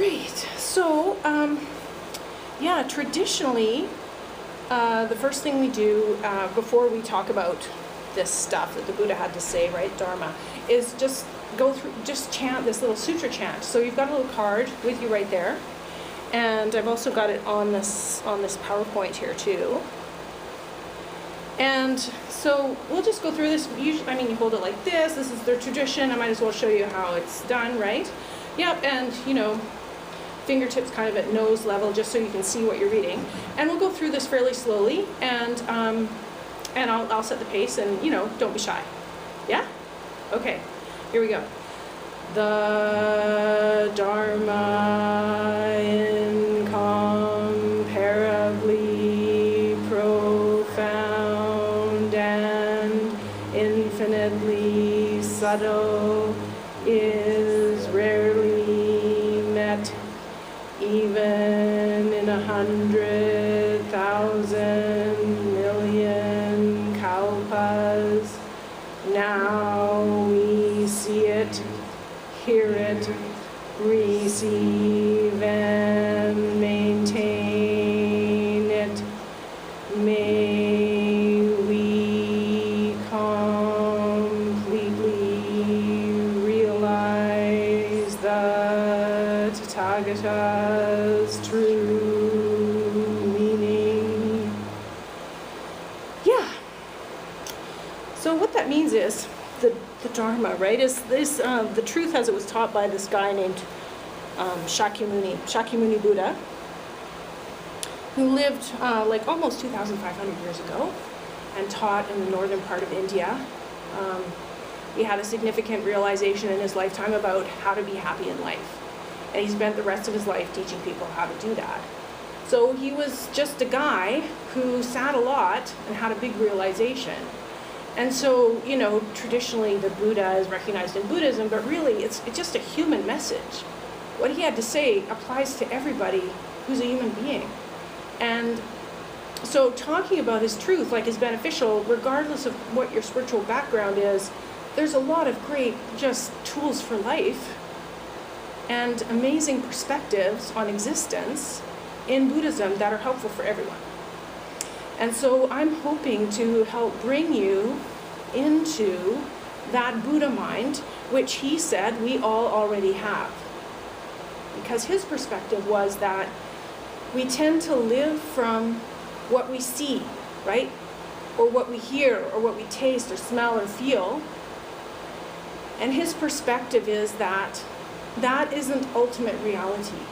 Great. So, yeah, traditionally, the first thing we do before we talk about this stuff that the Buddha had to say, right, Dharma, is just go through, just chant this little sutra chant. So you've got a little card with you right there, and I've also got it on this PowerPoint here too. And so we'll just go through this. Usually, I mean, you hold it like this. This is their tradition. I might as well show you how it's done, right? Yep, and you know, fingertips kind of at nose level, just so you can see what you're reading. And we'll go through this fairly slowly, and I'll set the pace, and you know, don't be shy. Yeah? Okay. Here we go. The Dharma incomparably profound and infinitely subtle is rarely met, even in 100,000 million kalpas. Now we see it, hear it, receive and maintain it. May we completely realize the Tathagata's true meaning. Yeah. So what that means is the Dharma, right, is this the truth as it was taught by this guy named Shakyamuni Buddha, who lived like almost 2,500 years ago and taught in the northern part of India. He had a significant realization in his lifetime about how to be happy in life. And he spent the rest of his life teaching people how to do that. So he was just a guy who sat a lot and had a big realization. And so, you know, traditionally the Buddha is recognized in Buddhism, but really it's just a human message. What he had to say applies to everybody who's a human being. And so talking about his truth, like, is beneficial regardless of what your spiritual background is. There's a lot of great just tools for life and amazing perspectives on existence in Buddhism that are helpful for everyone. And so I'm hoping to help bring you into that Buddha mind, which he said we all already have. Because his perspective was that we tend to live from what we see, right? Or what we hear, or what we taste, or smell, or feel. And his perspective is that that isn't ultimate reality.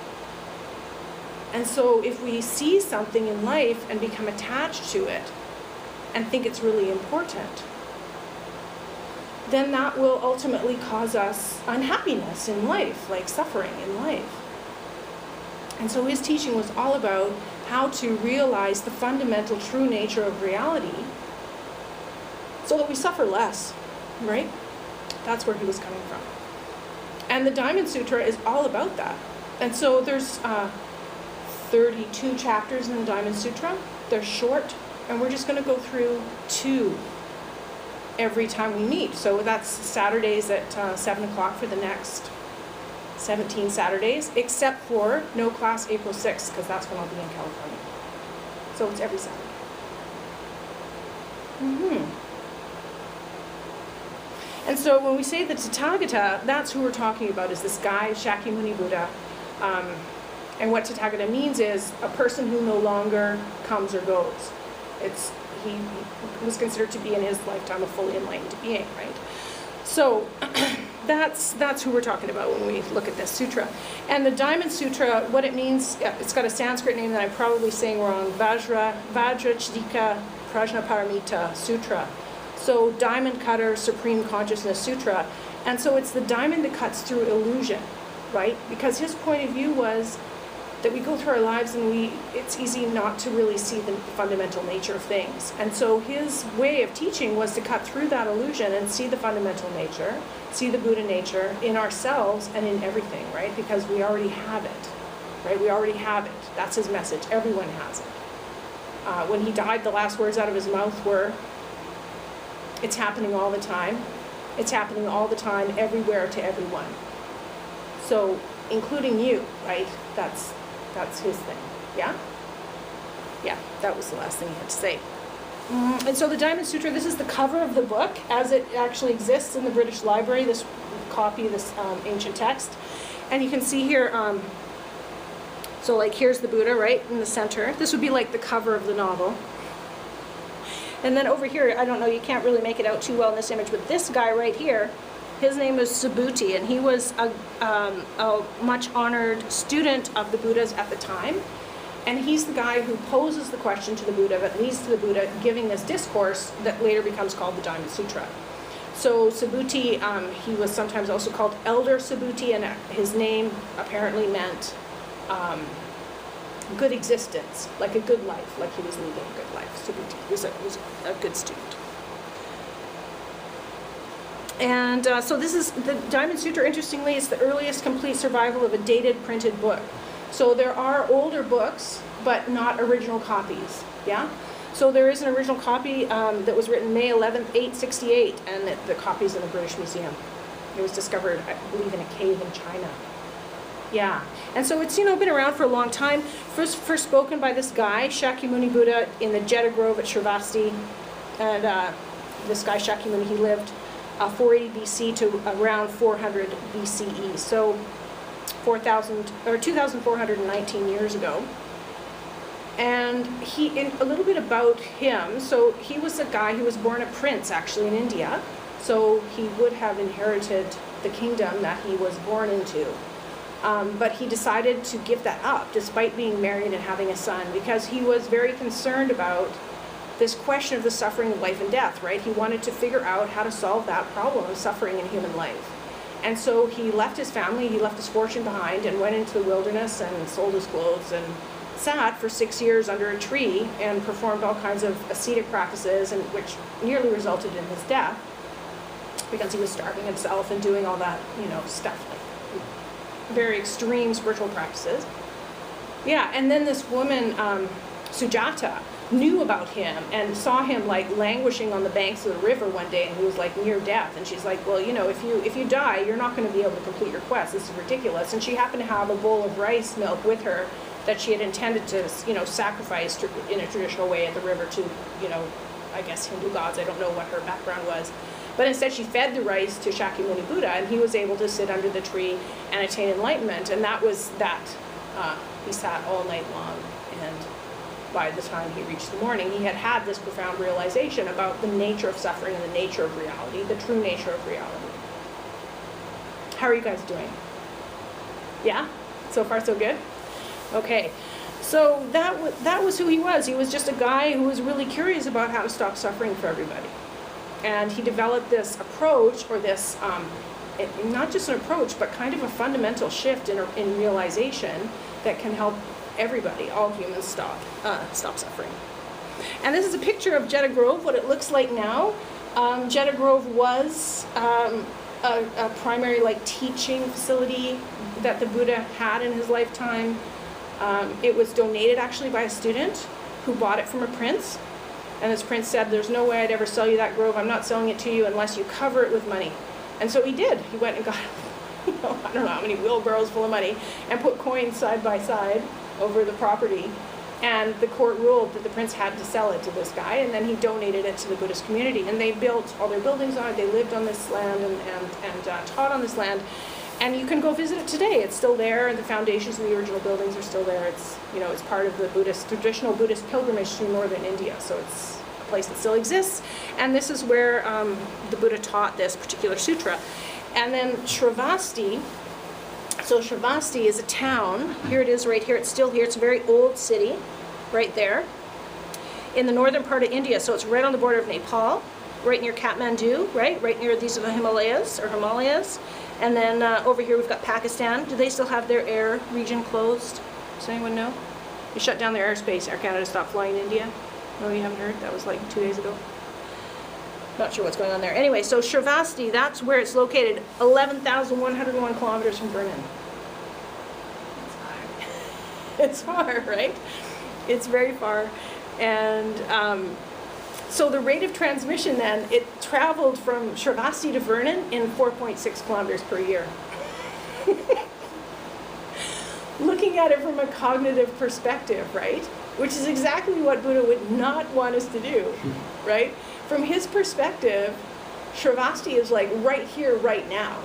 And so if we see something in life and become attached to it and think it's really important, then that will ultimately cause us unhappiness in life, like suffering in life. And so his teaching was all about how to realize the fundamental true nature of reality so that we suffer less, right? That's where he was coming from. And the Diamond Sutra is all about that. And so there's 32 chapters in the Diamond Sutra. They're short, and we're just going to go through 2 every time we meet. So that's Saturdays at 7 o'clock for the next 17 Saturdays, except for no class April 6th, because that's when I'll be in California. So it's every Saturday. And so when we say the Tathagata, that's who we're talking about, is this guy, Shakyamuni Buddha. And what Tathagata means is a person who no longer comes or goes. He was considered to be in his lifetime a fully enlightened being, right? So that's who we're talking about when we look at this sutra. And the Diamond Sutra, what it means, it's got a Sanskrit name that I'm probably saying wrong, Vajrachdika Prajnaparamita Sutra. So Diamond Cutter Supreme Consciousness Sutra. And so it's the diamond that cuts through illusion, right? Because his point of view was that we go through our lives and it's easy not to really see the fundamental nature of things. And so his way of teaching was to cut through that illusion and see the fundamental nature, see the Buddha nature in ourselves and in everything, right? Because we already have it, right? We already have it. That's his message. Everyone has it. When he died, the last words out of his mouth were, "It's happening all the time. It's happening all the time, everywhere, to everyone." So including you, right? That's his thing. Yeah? Yeah, that was the last thing he had to say. And so the Diamond Sutra, this is the cover of the book as it actually exists in the British Library, this copy of this ancient text. And you can see here, so like here's the Buddha right in the center. This would be like the cover of the novel. And then over here, I don't know, you can't really make it out too well in this image, but this guy right here, his name was Subhuti, and he was a much honored student of the Buddha's at the time. And he's the guy who poses the question to the Buddha that leads to the Buddha giving this discourse that later becomes called the Diamond Sutra. So Subhuti, he was sometimes also called Elder Subhuti, and his name apparently meant good existence, like a good life, like he was leading a good life. Subhuti was a good student. And so this is, the Diamond Sutra, interestingly, is the earliest complete survival of a dated printed book. So there are older books, but not original copies, yeah? So there is an original copy that was written May 11th, 868, and the copy's in the British Museum. It was discovered, I believe, in a cave in China. Yeah, and so it's, been around for a long time. First spoken by this guy, Shakyamuni Buddha, in the Jeddah Grove at Shravasti. And this guy, Shakyamuni, he lived 480 BC to around 400 BCE. So 2,419 years ago. And a little bit about him, so he was a guy who was born a prince actually in India, so he would have inherited the kingdom that he was born into. But he decided to give that up despite being married and having a son, because he was very concerned about this question of the suffering of life and death, right? He wanted to figure out how to solve that problem of suffering in human life. And so he left his family, he left his fortune behind, and went into the wilderness and sold his clothes and sat for 6 years under a tree and performed all kinds of ascetic practices, and which nearly resulted in his death because he was starving himself and doing all that, stuff, like very extreme spiritual practices. Yeah, and then this woman, Sujata, knew about him and saw him like languishing on the banks of the river one day, and he was like near death, and she's like, well, if you die, you're not going to be able to complete your quest. This is ridiculous. And she happened to have a bowl of rice milk with her that she had intended to sacrifice in a traditional way at the river to I guess Hindu gods. I don't know what her background was, but instead she fed the rice to Shakyamuni Buddha, and he was able to sit under the tree and attain enlightenment. And that was that. He sat all night long, and by the time he reached the morning, he had had this profound realization about the nature of suffering and the nature of reality, the true nature of reality. How are you guys doing? Yeah? So far so good? Okay. So that was who he was. He was just a guy who was really curious about how to stop suffering for everybody. And he developed this approach, or this, not just an approach, but kind of a fundamental shift in realization that can help everybody, all humans, stop suffering. And this is a picture of Jeddah Grove, what it looks like now. Jeddah Grove was a primary teaching facility that the Buddha had in his lifetime. It was donated actually by a student who bought it from a prince. And this prince said, there's no way I'd ever sell you that grove. I'm not selling it to you unless you cover it with money. And so he did. He went and got, I don't know how many wheelbarrows full of money, and put coins side by side over the property. And the court ruled that the prince had to sell it to this guy, and then he donated it to the Buddhist community. And they built all their buildings on it. They lived on this land and taught on this land. And you can go visit it today. It's still there. The foundations of the original buildings are still there. It's, it's part of the traditional Buddhist pilgrimage through northern India. So it's a place that still exists. And this is where the Buddha taught this particular sutra. And then Shravasti. So Shravasti is a town. Here it is right here. It's still here. It's a very old city right there in the northern part of India. So it's right on the border of Nepal, right near Kathmandu, right near, these are the Himalayas. And then over here we've got Pakistan. Do they still have their air region closed? Does anyone know? They shut down their airspace. Air Canada stopped flying to India. No, you haven't heard? That was like 2 days ago. Not sure what's going on there. Anyway, so Shravasti, that's where it's located, 11,101 kilometers from Vernon. It's far, right? It's very far. And so the rate of transmission then, it traveled from Shravasti to Vernon in 4.6 kilometers per year. looking at it from a cognitive perspective, right? Which is exactly what Buddha would not want us to do, right? From his perspective, Shravasti is like right here, right now.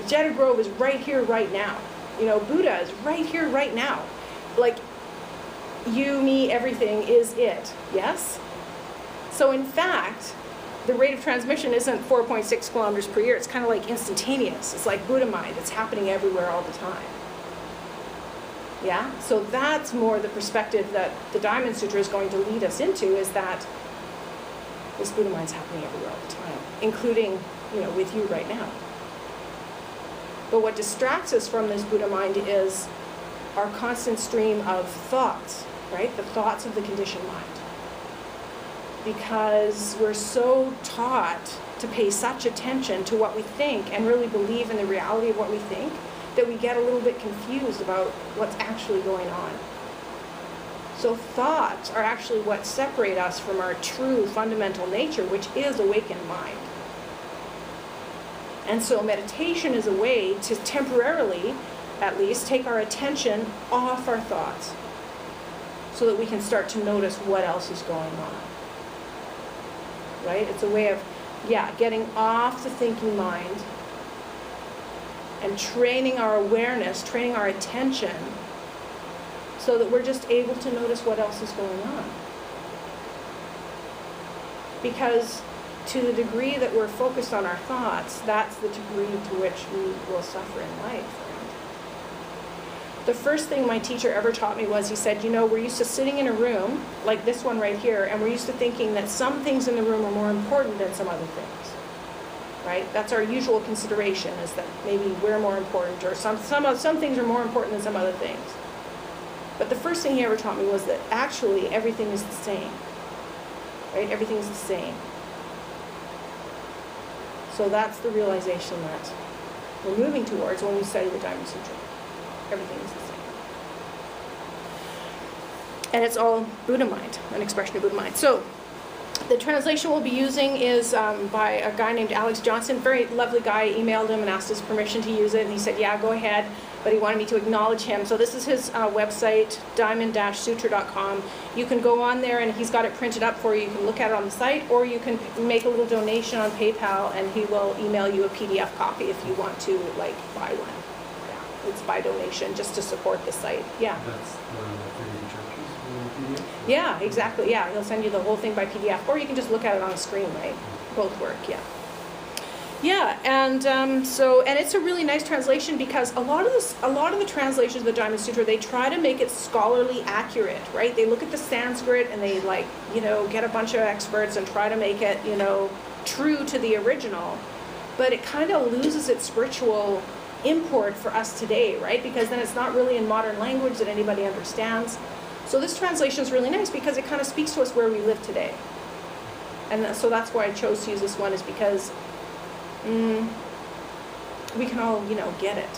Jeta Grove is right here, right now. You know, Buddha is right here, right now. Like, you, me, everything is it, yes? So in fact, the rate of transmission isn't 4.6 kilometers per year. It's kind of like instantaneous. It's like Buddha mind. It's happening everywhere all the time. Yeah? So that's more the perspective that the Diamond Sutra is going to lead us into, is that this Buddha mind's happening everywhere all the time, including, you know, with you right now. But what distracts us from this Buddha mind is our constant stream of thoughts, right? The thoughts of the conditioned mind. Because we're so taught to pay such attention to what we think and really believe in the reality of what we think, that we get a little bit confused about what's actually going on. So thoughts are actually what separate us from our true fundamental nature, which is awakened mind. And so meditation is a way to temporarily, at least, take our attention off our thoughts so that we can start to notice what else is going on. Right? It's a way of, getting off the thinking mind and training our awareness, training our attention, so that we're just able to notice what else is going on. Because to the degree that we're focused on our thoughts, that's the degree to which we will suffer in life. The first thing my teacher ever taught me was, he said, you know, we're used to sitting in a room, like this one right here, and we're used to thinking that some things in the room are more important than some other things, right? That's our usual consideration, is that maybe we're more important, or some things are more important than some other things. But the first thing he ever taught me was that actually everything is the same, right? Everything is the same. So that's the realization that we're moving towards when we study the Diamond Sutra. Everything is the same. And it's all Buddha mind, an expression of Buddha mind. So the translation we'll be using is by a guy named Alex Johnson. Very lovely guy. I emailed him and asked his permission to use it, and he said, yeah, go ahead. But he wanted me to acknowledge him. So this is his website, diamond-sutra.com. You can go on there, and he's got it printed up for you. You can look at it on the site, or you can make a little donation on PayPal, and he will email you a PDF copy if you want to, like, buy one. Yeah, it's by donation, just to support the site. Yeah. That's the PDF? Yeah, exactly. Yeah, he'll send you the whole thing by PDF, or you can just look at it on a screen, right? Both work, yeah. Yeah, and and it's a really nice translation, because a lot of the translations of the Diamond Sutra, they try to make it scholarly accurate, right? They look at the Sanskrit and they, like, you know, get a bunch of experts and try to make it, you know, true to the original. But it kind of loses its spiritual import for us today, right? Because then it's not really in modern language that anybody understands. So this translation is really nice because it kind of speaks to us where we live today. And so that's why I chose to use this one, is because we can all, you know, get it.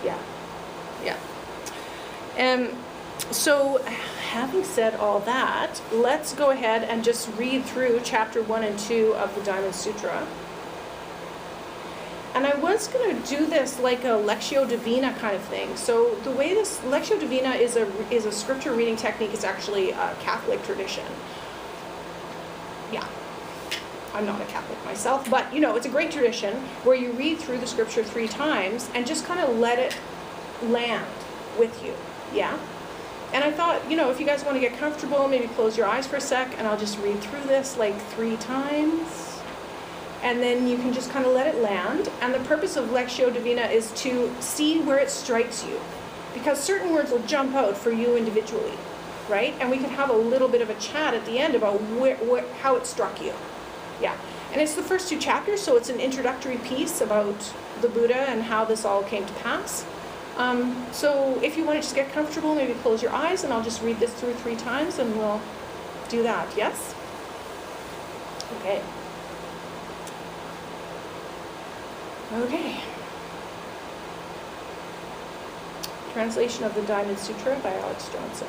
Yeah. So having said all that, let's go ahead and just read through chapter 1 and 2 of the Diamond Sutra. And I was going to do this like a Lectio Divina kind of thing. So the way this Lectio Divina is a scripture reading technique, is actually a Catholic tradition. Yeah. I'm not a Catholic myself, but, you know, it's a great tradition where you read through the scripture 3 times and just kind of let it land with you, yeah? And I thought, you know, if you guys want to get comfortable, maybe close your eyes for a sec, and I'll just read through this like 3 times, and then you can just kind of let it land. And the purpose of Lectio Divina is to see where it strikes you, because certain words will jump out for you individually, right? And we can have a little bit of a chat at the end about how it struck you. Yeah, and it's the first 2 chapters, so it's an introductory piece about the Buddha and how this all came to pass. So if you want to just get comfortable, maybe close your eyes, and I'll just read this through 3 times, and we'll do that, yes? Okay. Okay. Translation of the Diamond Sutra by Alex Johnson.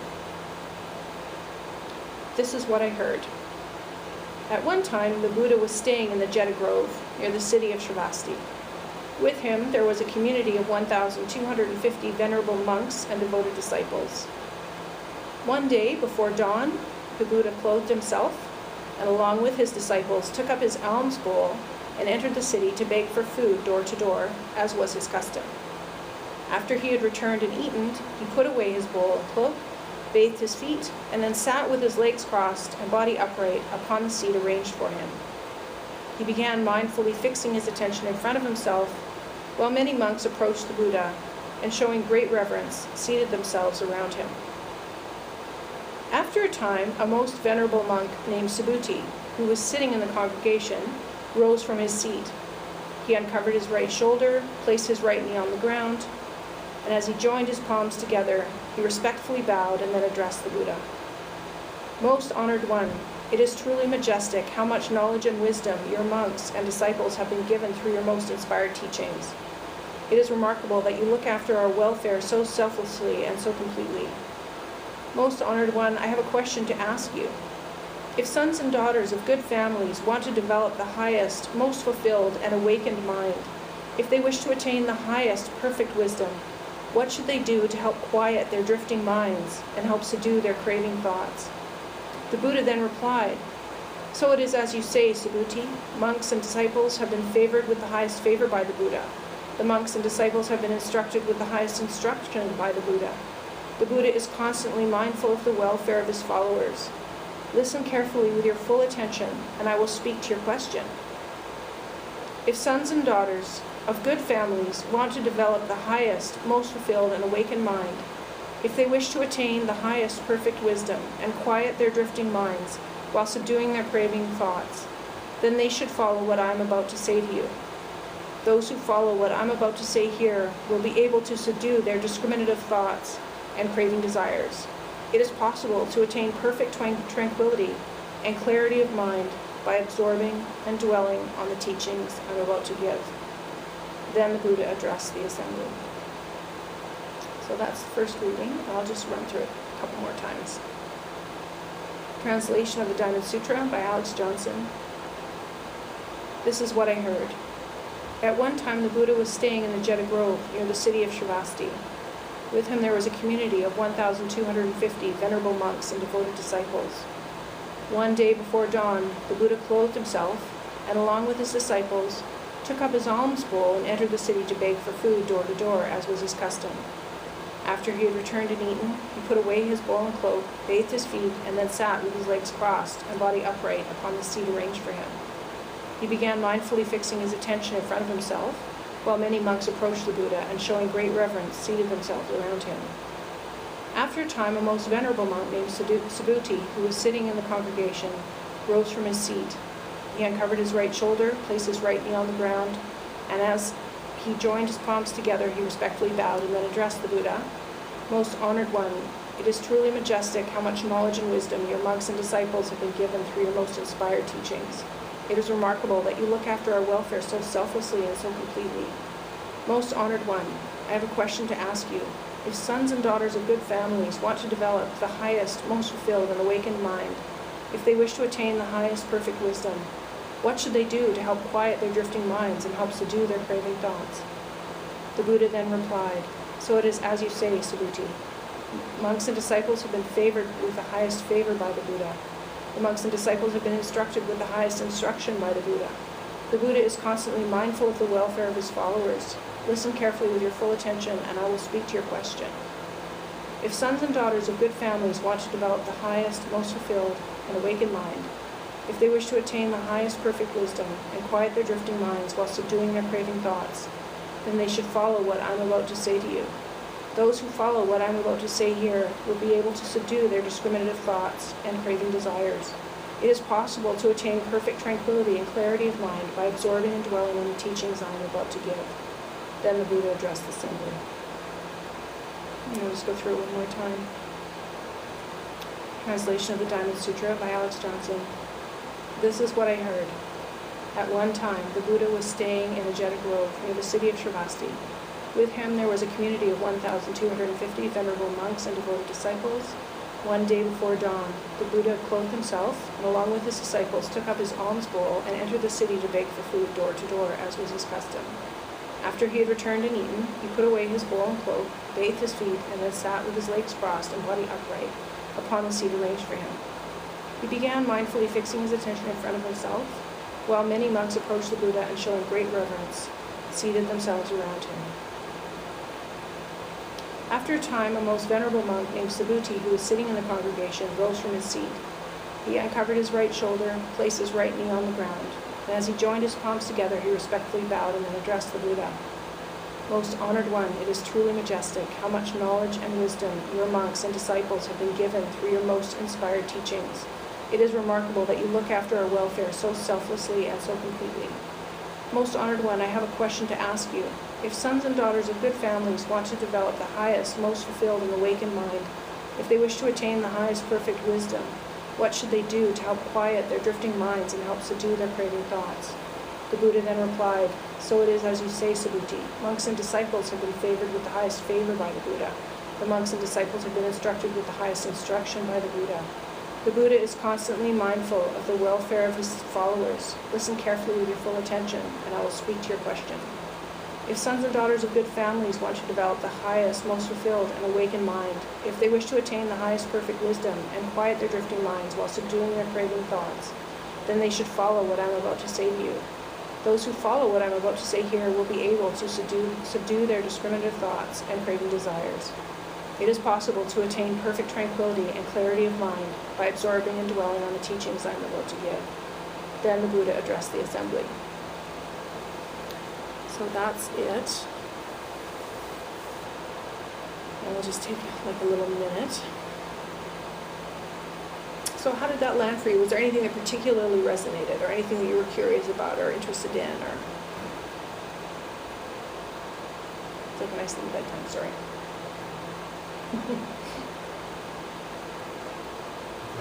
This is what I heard. At one time, the Buddha was staying in the Jeta Grove, near the city of Shravasti. With him, there was a community of 1,250 venerable monks and devoted disciples. One day, before dawn, the Buddha clothed himself, and along with his disciples took up his alms bowl and entered the city to beg for food door to door, as was his custom. After he had returned and eaten, he put away his bowl and cloak, bathed his feet, and then sat with his legs crossed and body upright upon the seat arranged for him. He began mindfully fixing his attention in front of himself, while many monks approached the Buddha and, showing great reverence, seated themselves around him. After a time, a most venerable monk named Subhuti, who was sitting in the congregation, rose from his seat. He uncovered his right shoulder, placed his right knee on the ground, and as he joined his palms together, he respectfully bowed and then addressed the Buddha. "Most honored one, it is truly majestic how much knowledge and wisdom your monks and disciples have been given through your most inspired teachings. It is remarkable that you look after our welfare so selflessly and so completely. Most honored one, I have a question to ask you. If sons and daughters of good families want to develop the highest, most fulfilled and awakened mind, if they wish to attain the highest perfect wisdom, what should they do to help quiet their drifting minds and help subdue their craving thoughts?" The Buddha then replied, "So it is as you say, Subhuti. Monks and disciples have been favored with the highest favor by the Buddha. The monks and disciples have been instructed with the highest instruction by the Buddha. The Buddha is constantly mindful of the welfare of his followers. Listen carefully with your full attention, and I will speak to your question. If sons and daughters of good families want to develop the highest, most fulfilled and awakened mind, if they wish to attain the highest perfect wisdom and quiet their drifting minds while subduing their craving thoughts, then they should follow what I am about to say to you. Those who follow what I'm about to say here will be able to subdue their discriminative thoughts and craving desires. It is possible to attain perfect tranquility and clarity of mind by absorbing and dwelling on the teachings I'm about to give." Then the Buddha addressed the assembly. So that's the first reading. I'll just run through it a couple more times. Translation of the Diamond Sutra by Alex Johnson. This is what I heard. At one time, the Buddha was staying in the Jeta Grove near the city of Shravasti. With him there was a community of 1,250 venerable monks and devoted disciples. One day before dawn, the Buddha clothed himself, and along with his disciples, took up his alms bowl and entered the city to beg for food door to door, as was his custom. After he had returned and eaten, he put away his bowl and cloak, bathed his feet, and then sat with his legs crossed and body upright upon the seat arranged for him. He began mindfully fixing his attention in front of himself, while many monks approached the Buddha and, showing great reverence, seated themselves around him. After a time, a most venerable monk named Subhuti, who was sitting in the congregation, rose from his seat. He uncovered his right shoulder, placed his right knee on the ground, and as he joined his palms together, he respectfully bowed and then addressed the Buddha. "Most honored one, it is truly majestic how much knowledge and wisdom your monks and disciples have been given through your most inspired teachings. It is remarkable that you look after our welfare so selflessly and so completely. Most honored one, I have a question to ask you. If sons and daughters of good families want to develop the highest, most fulfilled and awakened mind, if they wish to attain the highest perfect wisdom, what should they do to help quiet their drifting minds and help subdue their craving thoughts?" The Buddha then replied, "So it is as you say, Subhuti. Monks and disciples have been favored with the highest favor by the Buddha. The monks and disciples have been instructed with the highest instruction by the Buddha. The Buddha is constantly mindful of the welfare of his followers. Listen carefully with your full attention, and I will speak to your question. If sons and daughters of good families want to develop the highest, most fulfilled, and awakened mind, if they wish to attain the highest perfect wisdom and quiet their drifting minds while subduing their craving thoughts, then they should follow what I'm about to say to you. Those who follow what I'm about to say here will be able to subdue their discriminative thoughts and craving desires. It is possible to attain perfect tranquility and clarity of mind by absorbing and dwelling on the teachings I am about to give." Then the Buddha addressed the assembly. I'll just go through it one more time. Translation of the Diamond Sutra by Alex Johnson. This is what I heard. At one time, the Buddha was staying in a Jeta Grove near the city of Shravasti. With him there was a community of 1,250 venerable monks and devoted disciples. One day before dawn, the Buddha clothed himself, and along with his disciples took up his alms bowl and entered the city to beg for food door to door, as was his custom. After he had returned and eaten, he put away his bowl and cloak, bathed his feet, and then sat with his legs crossed and body upright upon the seat arranged for him. He began mindfully fixing his attention in front of himself, while many monks approached the Buddha and, showing great reverence, seated themselves around him. After a time, a most venerable monk named Subhuti, who was sitting in the congregation, rose from his seat. He uncovered his right shoulder, placed his right knee on the ground, and as he joined his palms together, he respectfully bowed and then addressed the Buddha. Most honored one, it is truly majestic how much knowledge and wisdom your monks and disciples have been given through your most inspired teachings. It is remarkable that you look after our welfare so selflessly and so completely. Most honored one, I have a question to ask you. If sons and daughters of good families want to develop the highest, most fulfilled and awakened mind, if they wish to attain the highest perfect wisdom, what should they do to help quiet their drifting minds and help subdue their craving thoughts? The Buddha then replied, so it is as you say, Subhuti. Monks and disciples have been favored with the highest favor by the Buddha. The monks and disciples have been instructed with the highest instruction by the Buddha. The Buddha is constantly mindful of the welfare of his followers. Listen carefully with your full attention, and I will speak to your question. If sons and daughters of good families want to develop the highest, most fulfilled, and awakened mind, if they wish to attain the highest perfect wisdom and quiet their drifting minds while subduing their craving thoughts, then they should follow what I'm about to say to you. Those who follow what I'm about to say here will be able to subdue their discriminative thoughts and craving desires. It is possible to attain perfect tranquility and clarity of mind by absorbing and dwelling on the teachings I'm about to give. Then the Buddha addressed the assembly. So that's it. And we'll just take like a little minute. So how did that land for you? Was there anything that particularly resonated, or anything that you were curious about or interested in? Or it's like a nice little bedtime story. I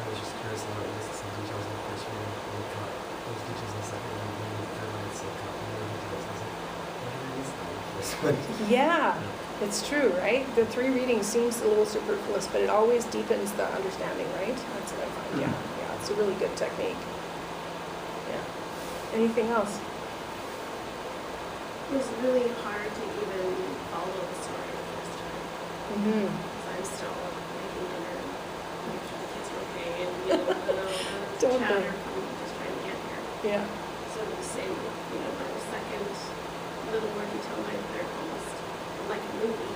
was just curious about some details in the first one. We got those details in the second one, and then the third one, it's like more details. I was like, what did I miss in the first one? Yeah, it's true, right? The 3 readings seems a little superfluous, but it always deepens the understanding, right? That's what I find. Yeah, it's a really good technique. Yeah. Anything else? It was really hard to even follow the story the first time. Mm-hmm. I'm still making dinner and making sure the kids are okay, and the Don't chatter they? from just trying to get here. Yeah. So the same, by the second, a little more detail, my third almost like a movie.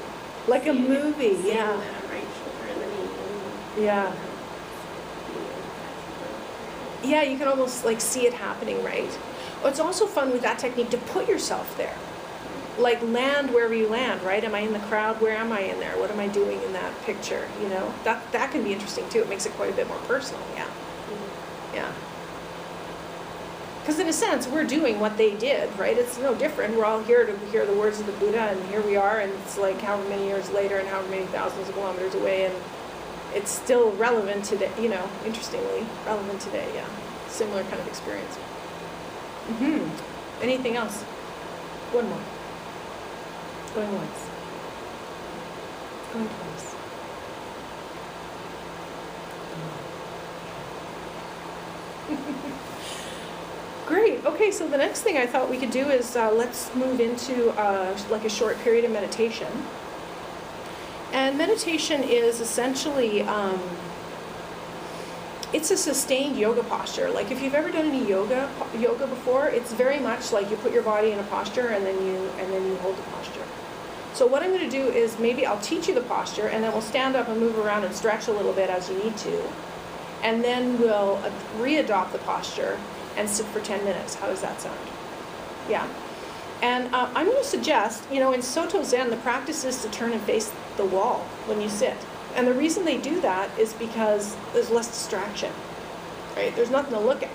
Like a movie, Seeing yeah. the right shoulder and the knee. Yeah. Yeah, you can almost like see it happening, right? It's also fun with that technique to put yourself there. Like land wherever you land, right? Am I in the crowd? Where am I in there? What am I doing in that picture? That can be interesting too. It makes it quite a bit more personal, yeah. Mm-hmm. Yeah. Because in a sense, we're doing what they did, right? It's no different. We're all here to hear the words of the Buddha, and here we are, and it's like however many years later and however many thousands of kilometers away, and it's still relevant today, interestingly, relevant today, yeah. Similar kind of experience. Mm-hmm. Anything else? One more. Going once. Going twice. Great. Okay, so the next thing I thought we could do is let's move into like a short period of meditation. And meditation is essentially, it's a sustained yoga posture. Like if you've ever done any yoga before, it's very much like you put your body in a posture and then you hold the posture. So what I'm going to do is maybe I'll teach you the posture, and then we'll stand up and move around and stretch a little bit as you need to. And then we'll re-adopt the posture and sit for 10 minutes. How does that sound? Yeah. And I'm going to suggest, in Soto Zen, the practice is to turn and face the wall when you sit. And the reason they do that is because there's less distraction, right? There's nothing to look at.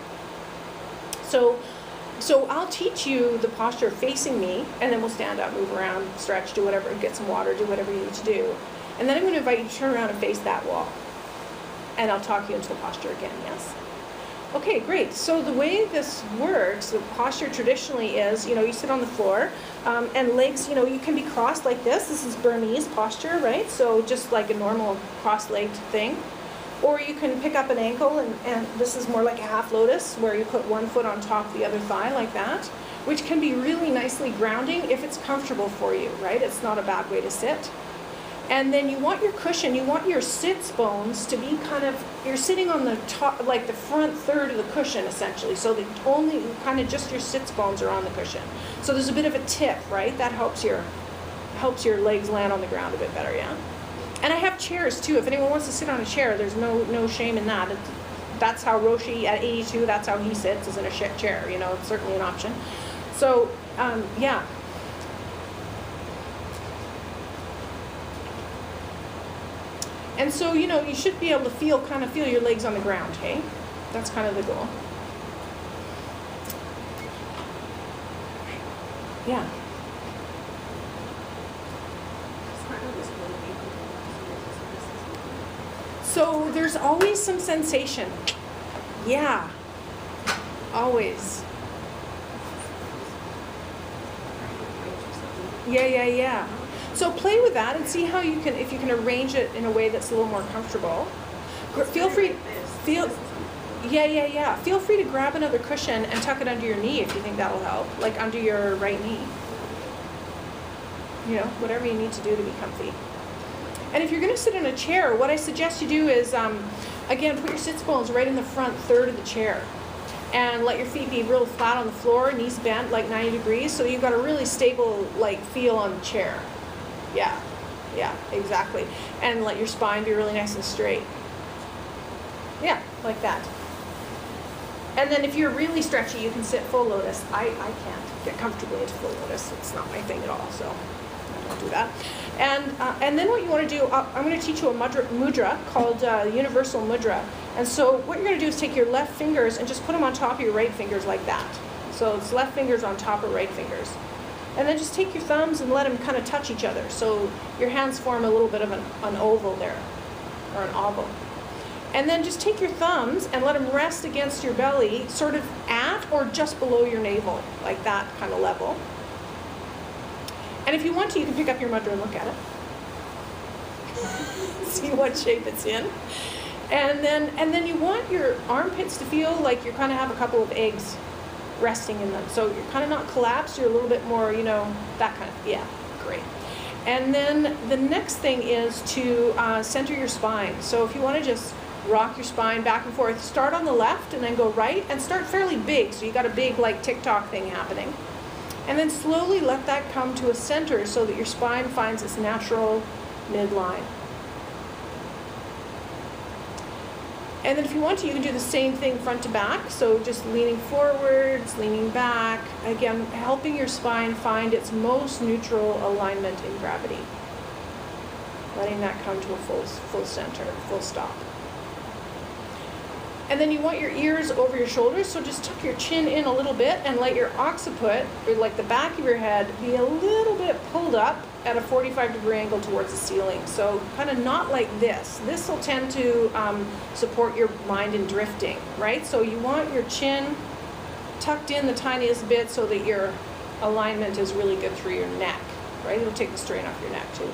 So I'll teach you the posture facing me, and then we'll stand up, move around, stretch, do whatever, get some water, do whatever you need to do. And then I'm going to invite you to turn around and face that wall. And I'll talk you into the posture again, yes? Okay, great. So the way this works, the posture traditionally is, you sit on the floor, and legs, you can be crossed like this. This is Burmese posture, right? So just like a normal cross-legged thing. Or you can pick up an ankle, and this is more like a half lotus, where you put one foot on top of the other thigh like that. which can be really nicely grounding if it's comfortable for you, right? It's not a bad way to sit. And then you want your cushion, you want your sits bones to be kind of, you're sitting on the top, like the front third of the cushion essentially, so that only kind of just your sits bones are on the cushion. So there's a bit of a tip, right? That helps your legs land on the ground a bit better, yeah? And I have chairs too. If anyone wants to sit on a chair, there's no shame in that. That's how Roshi at 82, that's how he sits, is in a chair, you know, it's certainly an option. So, yeah. And so, you know, you should be able to kind of feel your legs on the ground, okay? That's kind of the goal. Yeah. So there's always some sensation. Yeah. Always. Yeah. So play with that and see how you can, if you can arrange it in a way that's a little more comfortable. Feel free, Feel free to grab another cushion and tuck it under your knee if you think that'll help, like under your right knee. You know, whatever you need to do to be comfy. And if you're going to sit in a chair, what I suggest you do is, again, put your sits bones right in the front third of the chair. And let your feet be real flat on the floor, knees bent like 90 degrees, so you've got a really stable like feel on the chair. Yeah, exactly. And let your spine be really nice and straight. Yeah, like that. And then if you're really stretchy, you can sit full lotus. I can't get comfortably into full lotus. It's not my thing at all, so I don't do that. And then what you want to do, I'm going to teach you a mudra called Universal Mudra. And so what you're going to do is take your left fingers and just put them on top of your right fingers like that. So it's left fingers on top of right fingers. And then just take your thumbs and let them kind of touch each other. So your hands form a little bit of an oval there, or an oval. And then just take your thumbs and let them rest against your belly, sort of at or just below your navel, like that kind of level. And if you want to, you can pick up your mudra and look at it. See what shape it's in. And then you want your armpits to feel like you kind of have a couple of eggs resting in them. So you're kind of not collapsed, you're a little bit more, you know, that kind of, yeah, great. And then the next thing is to center your spine. So if you want to just rock your spine back and forth, start on the left and then go right, and start fairly big. So you got a big like TikTok thing happening. And then slowly let that come to a center so that your spine finds its natural midline. And then if you want to, you can do the same thing front to back. So just leaning forwards, leaning back. Again, helping your spine find its most neutral alignment in gravity. Letting that come to a full center, full stop. And then you want your ears over your shoulders, so just tuck your chin in a little bit and let your occiput, or like the back of your head, be a little bit pulled up at a 45-degree angle towards the ceiling. So kind of not like this. This will tend to support your mind in drifting, right? So you want your chin tucked in the tiniest bit so that your alignment is really good through your neck, right? It'll take the strain off your neck too.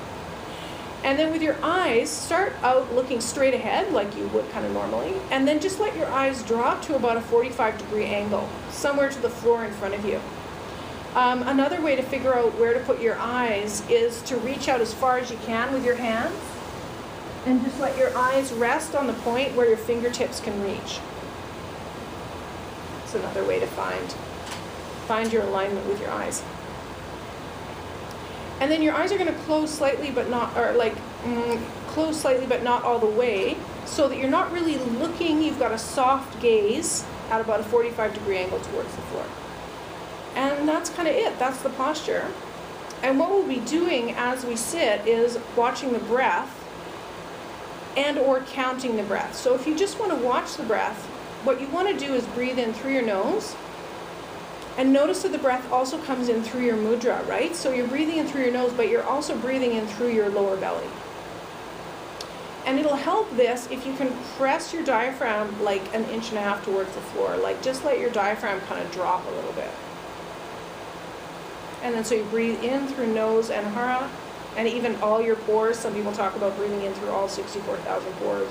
And then with your eyes, start out looking straight ahead like you would kind of normally, and then just let your eyes drop to about a 45-degree angle, somewhere to the floor in front of you. Another way to figure out where to put your eyes is to reach out as far as you can with your hands, and just let your eyes rest on the point where your fingertips can reach. It's another way to find your alignment with your eyes. And then your eyes are going to close slightly, but not, close slightly, but not all the way, so that you're not really looking. You've got a soft gaze at about a 45-degree angle towards the floor. And that's kind of it. That's the posture. And what we'll be doing as we sit is watching the breath and or counting the breath. So if you just want to watch the breath, what you want to do is breathe in through your nose. And notice that the breath also comes in through your mudra, right? So you're breathing in through your nose, but you're also breathing in through your lower belly. And it'll help this if you can press your diaphragm like 1.5 inches towards the floor. Like just let your diaphragm kind of drop a little bit. And then so you breathe in through nose and hara, and even all your pores. Some people talk about breathing in through all 64,000 pores.